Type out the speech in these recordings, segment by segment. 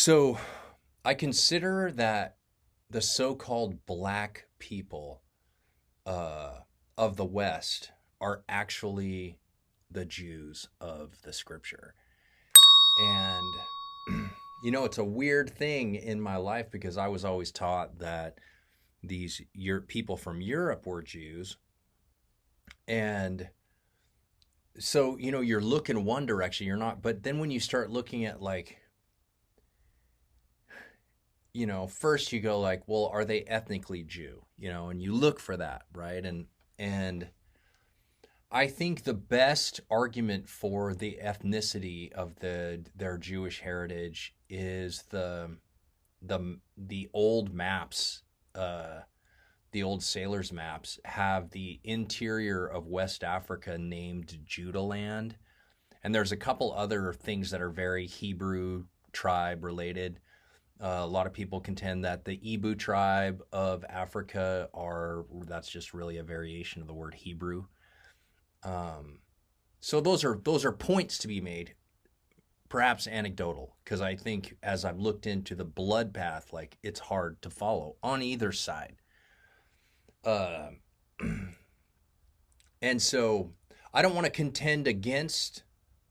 So I consider that the so-called black people uh, of the West are actually the Jews of the scripture. And, it's a weird thing in my life because I was always taught that these people from Europe were Jews. And so, you're looking one direction, you're not. But then when you start looking at like, first you go like, well, are they ethnically Jew? And you look for that, right? And I think the best argument for the ethnicity of their Jewish heritage is the old maps, the old sailors' maps have the interior of West Africa named Judah land, and there's a couple other things that are very Hebrew tribe related. A lot of people contend that the Ibu tribe of Africa that's just really a variation of the word Hebrew. Um, so those are points to be made, perhaps anecdotal, because I think as I've looked into the blood path, like it's hard to follow on either side. Uh, and so I don't want to contend against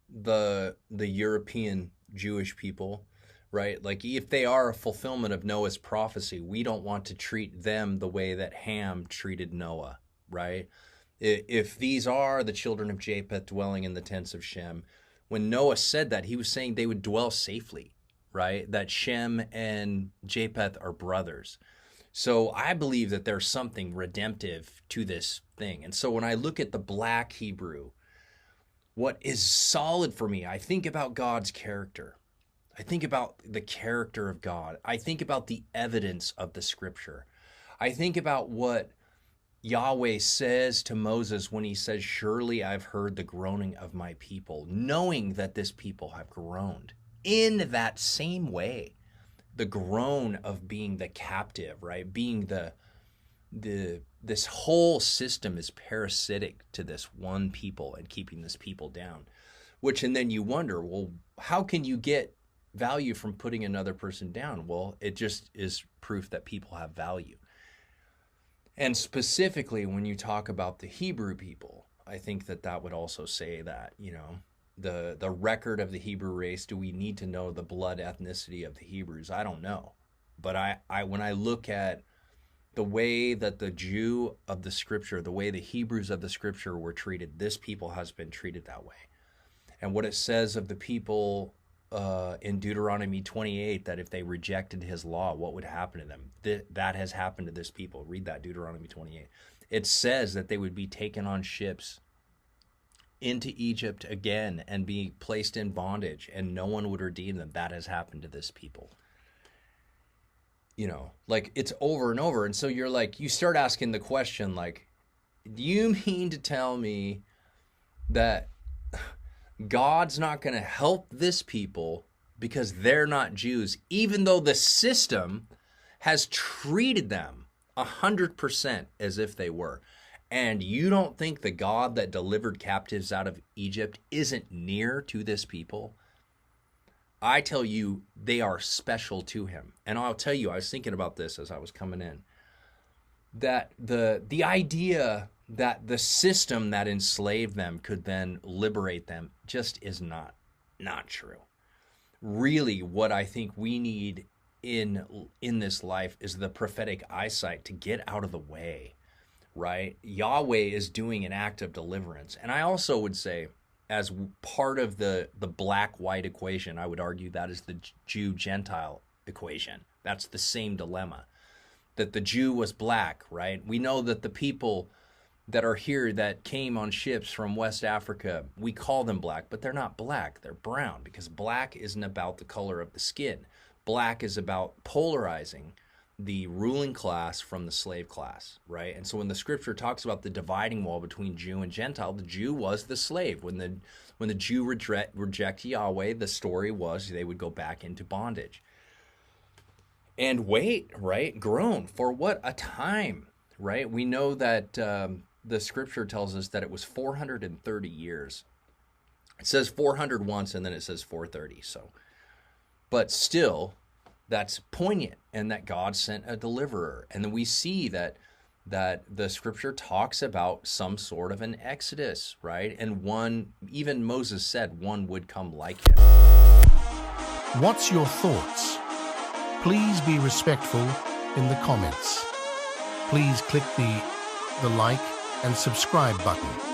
the European Jewish people, right? Like if they are a fulfillment of Noah's prophecy, we don't want to treat them the way that Ham treated Noah, right? If these are the children of Japheth dwelling in the tents of Shem, when Noah said that, he was saying they would dwell safely, right? That Shem and Japheth are brothers. So I believe that there's something redemptive to this thing. And so when I look at the black Hebrew, what is solid for me, I think about God's character. I think about the character of God. I think about the evidence of the scripture. I think about what Yahweh says to Moses when he says, "Surely I've heard the groaning of my people," knowing that this people have groaned in that same way. The groan of being the captive, right? Being this whole system is parasitic to this one people and keeping this people down. And then you wonder, well, how can you get value from putting another person down? Well, it just is proof that people have value. And specifically, when you talk about the Hebrew people, I think that would also say that, the record of the Hebrew race. Do we need to know the blood ethnicity of the Hebrews? I don't know. But I when I look at the way that the Jew of the scripture, the way the Hebrews of the scripture were treated, this people has been treated that way. And what it says of the people in Deuteronomy 28, that if they rejected his law, what would happen to them? That has happened to this people. Read that, Deuteronomy 28. It says that they would be taken on ships into Egypt again and be placed in bondage, and no one would redeem them. That has happened to this people. Like it's over and over. And so you're like, you start asking the question, like, do you mean to tell me that God's not going to help this people because they're not Jews, even though the system has treated them 100% as if they were? And you don't think the God that delivered captives out of Egypt isn't near to this people? I tell you, they are special to him. And I'll tell you, I was thinking about this as I was coming in, that the idea that the system that enslaved them could then liberate them just is not true. Really, what I think we need in this life is the prophetic eyesight to get out of the way, right? Yahweh is doing an act of deliverance. And I also would say, as part of the black-white equation, I would argue that is the Jew-Gentile equation. That's the same dilemma, that the Jew was black, right? We know that the people that are here that came on ships from West Africa, we call them black, but they're not black. They're brown, because black isn't about the color of the skin. Black is about polarizing the ruling class from the slave class, right? And so when the scripture talks about the dividing wall between Jew and Gentile, the Jew was the slave. When the Jew reject Yahweh, the story was they would go back into bondage. And wait, right? Groan for what a time, right? We know that the scripture tells us that it was 430 years. It says 400 once, and then it says 430. So, but still, that's poignant, and that God sent a deliverer. And then we see that the scripture talks about some sort of an exodus, right? And one, even Moses said one would come like him. What's your thoughts? Please be respectful in the comments. Please click the like and subscribe button.